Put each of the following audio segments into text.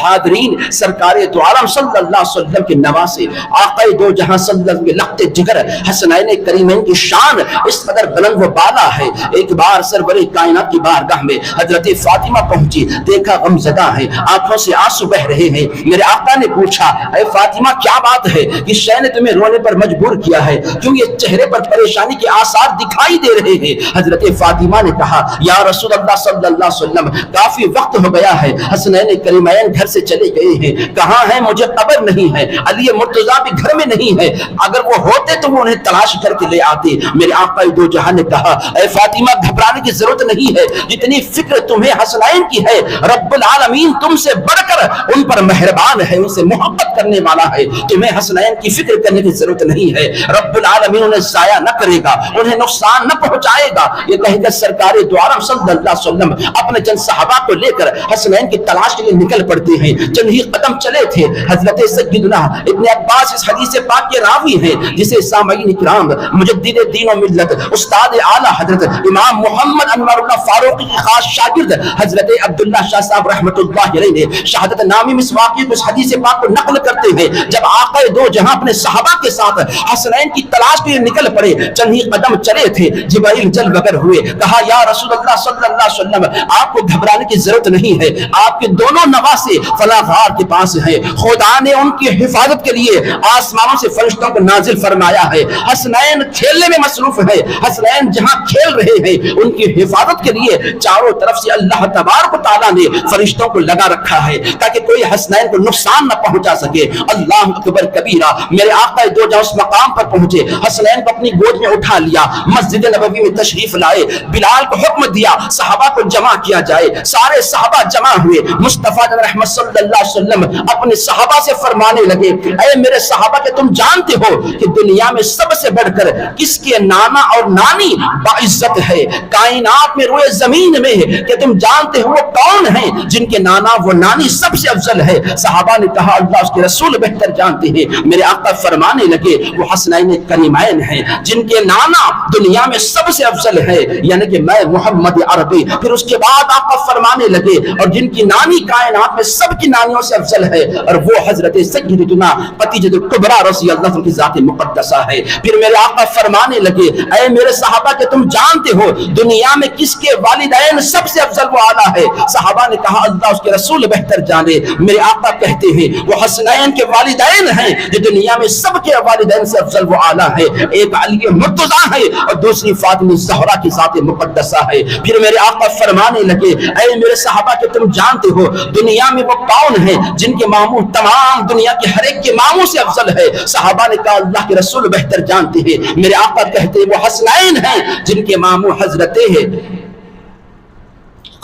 حاضرین، سرکار دو عالم صلی اللہ علیہ وسلم کے نواسے آقا دو جہاں صلی اللہ علیہ وسلم کے لخت جگر حسنین کریمین کی شان اس قدر بلند و بالا ہے۔ ایک بار سرور کائنات کی بارگاہ میں حضرت فاطمہ پہنچی، دیکھا غمزدہ ہے، آنکھوں سے آنسو بہ رہے ہیں۔ میرے آقا نے پوچھا اے فاطمہ کیا بات ہے، اس شے نے تمہیں رونے پر مجبور کیا ہے، کیوں یہ چہرے پر پریشانی کے آثار دکھائی دے رہے ہیں؟ حضرت فاطمہ نے کہا یا رسول اللہ صلی اللہ علیہ وسلم کافی وقت ہو گیا ہے، حسنین کریمین گھر سے چلے گئے ہیں، کہاں ہیں مجھے خبر نہیں ہے، علی مرتضیٰ بھی گھر میں نہیں ہے، اگر وہ ہوتے تو وہ انہیں تلاش کر کے لے آتے۔ میرے آقا دو جہاں نے کہا اے فاطمہ گھبرانے کی ضرورت نہیں ہے، جتنی فکر تمہیں حسنین کی ہے رب العالمین تم سے بڑھ کر ان پر مہربان ہے، ان سے محبت کرنے والا ہے، تمہیں حسنین کی فکر کرنے کی ضرورت نہیں ہے، رب العالمین انہیں ضائع نہ کرے گا، انہیں نقصان نہ پہنچائے گا۔ یہ کہہ کر سرکار دو عالم صلی اللہ علیہ وسلم اپنے چند صحابہ کو لے کر حسنین کی تلاش کے لیے نکل پڑتے ہیں۔ چند ہی قدم چلے تھے حضرت سیدنا ابن عباس اس حدیث پاک کے راوی ہیں جسے سامعین کرام مجدد دین و ملت استاد اعلیٰ حضرت امام محمد انور اللہ فاروقی کی خاص شاگرد حضرت عبداللہ شاہ صاحب رحمۃ اللہ علیہ نے شہادت نامی مسواقی کو اس حدیث پاک کو نقل کرتے ہیں، جب آقا دو جہاں اپنے صحابہ کے ساتھ حسنین کی تلاش کے لیے نکل پڑے، چند ہی قدم چلے تھے جبرائیل جل وگر ہوئے، کہا یا رسول اللہ صلی اللہ علیہ وسلم آپ کو گھبرانے کی ضرورت نہیں ہے، آپ کے دونوں نواسے فلاں غار کے پاس ہیں، خدا نے ان کی حفاظت کے لیے آسمانوں سے فرشتوں کو نازل فرمایا ہے، حسنین کھیلنے میں مصروف ہے، حسنین جہاں کھیل رہے ہیں ان کی حفاظت کے لیے چاروں طرف سے اللہ تبارک و تعالیٰ نے فرشتوں کو لگا رکھا ہے تاکہ کوئی حسنین کو نقصان نہ پہنچا سکے۔ اللہ اکبر کبیرہ، میرے آقا دو جہاں اس مقام پر پہنچے، حسنین کو اپنی گود میں اٹھا لیا، مسجد نبوی میں تشریف لائے، بلال کو حکم دیا صحابہ کو جمع کیا جائے، سارے صحابہ جمع ہوئے، مصطفیٰ رحمت صلی اللہ علیہ وسلم اپنے صحابہ سے فرمانے لگے اے میرے صحابہ کہ تم جانتے ہو کہ دنیا میں سب سے بڑھ کر کس کے نانا اور نانی باعزت ہے، کائنات میں روئے زمین میں کہ تم جانتے ہو وہ کون ہیں جن کے نانا وہ نانی سب سے افضل ہے؟ صحابہ نے کہا اللہ اس کے رسول بہتر جانتے ہیں۔ میرے آقا فرمانے لگے وہ حسنین کریمین ہیں جن کے نانا دنیا میں سب سے افضل ہے، یعنی کہ میں محمد عربی۔ پھر اس کے بعد آقا فرمانے لگے اور جن کی نانی کائنات میں سب کی نانیوں سے افضل ہے اور وہ حضرت سیدتنا خدیجہ کبریٰ رضی اللہ عنہ کی ذات مقدسہ ہے۔ پھر میرے آقا فرمانے لگے اے میرے صحابہ کہ تم جانتے ہو دنیا میں کس کے والدین سب سے افضل و اعلیٰ ہے؟ صحابہ نے کہا اللہ اس کے رسول بہتر جانے۔ میرے آقا کہتے ہیں وہ حسنین کے والدین ہیں جو دنیا میں سب کے والدین سے افضل و اعلیٰ ہے، ایک علی مرتضیٰ ہے اور دوسری فاطمہ زہرا کی ذات مقدسہ ہے۔ پھر میرے آقا فرمانے لگے اے میرے صحابہ کہ تم جانتے ہو دنیا میں وہ کون ہیں جن کے ماموں تمام دنیا کے ہر ایک کے ماموں سے افضل ہے؟ صحابہ نے کہا اللہ کے رسول بہتر جانتے ہیں۔ میرے آقا کہتے ہیں وہ حسنین ہیں جن کے ماموں حضرت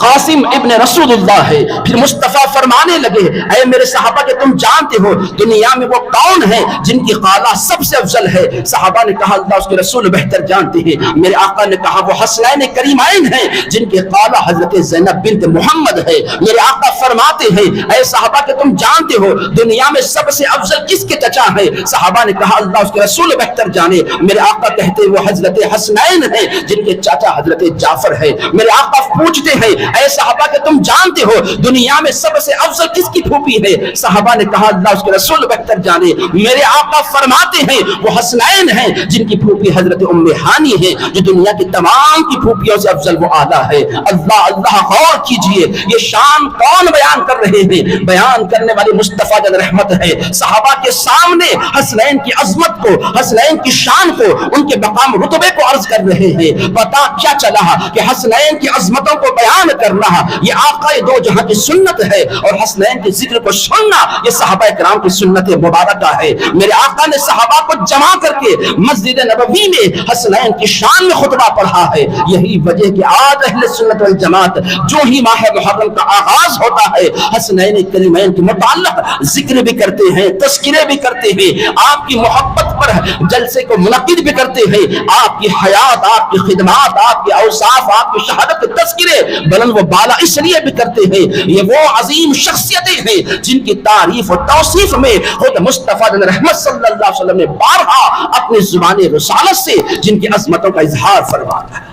قاسم ابن رسول اللہ ہے۔ پھر مصطفیٰ فرمانے لگے اے میرے صحابہ کہ تم جانتے ہو دنیا میں وہ کون ہیں جن کی خالہ سب سے افضل ہے؟ صحابہ نے کہا اللہ اس کے رسول بہتر جانتے ہیں۔ میرے آقا نے کہا وہ حسنین کریمین ہیں جن کی خالہ حضرت زینب بنت محمد ہے۔ میرے آقا فرماتے ہیں اے صحابہ کہ تم جانتے ہو دنیا میں سب سے افضل کس کے چچا ہے؟ صحابہ نے کہا اللہ اس کے رسول بہتر جانے۔ میرے آقا کہتے وہ حضرت حسنین ہیں جن کے چاچا حضرت جعفر ہے۔ میرے آقا پوچھتے ہیں اے صحابہ کہ تم جانتے ہو دنیا میں سب سے افضل کس کی پھوپھی ہے؟ صحابہ نے کہا اللہ اس کے رسول بہتر جانے۔ میرے آقا فرماتے ہیں وہ حسنین ہیں جن کی پھوپھی حضرت ام ہانی ہے جو دنیا کی تمام کی پھوپھیوں سے افضل و اعلیٰ ہے۔ اللہ اللہ غور کیجئے یہ شان کون بیان کر رہے ہیں؟ بیان کرنے والی مصطفیٰ جان رحمت ہے۔ صحابہ کے سامنے حسنین کی عظمت کو، حسنین کی شان کو، ان کے مقام رتبے کو عرض کر رہے ہیں۔ پتہ کیا چلا کہ حسنین کی عظمتوں کو بیان کرنا یہ آقا دو جہاں کی سنت ہے اور حسنین کے ذکر کو سننا یہ صحابہ کرام کی سنت مبارکہ ہے۔ میرے آقا نے صحابہ کو جمع کر کے مسجد نبوی میں حسنین کی شان میں خطبہ پڑھا ہے۔ یہی وجہ کہ آج اہل سنت والجماعت جو ہی ماہ محرم کا آغاز ہوتا ہے حسنین کریمین کے متعلق ذکر بھی کرتے ہیں، تذکرے بھی کرتے ہیں، آپ کی محبت پر جلسے کو منعقد بھی کرتے ہیں، آپ کی حیات، آپ کی خدمات، آپ کے اوصاف، آپ کی شہادت کے تذکرے بلند و بالا اس لیے بھی کرتے ہیں یہ وہ عظیم شخصیتیں ہیں جن کی تعریف و توصیف میں خود مصطفیٰ رحمت صلی اللہ علیہ وسلم نے بارہا اپنی زبان رسالت سے جن کی عظمتوں کا اظہار فرمایا ہے۔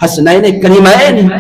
حسنین کریمین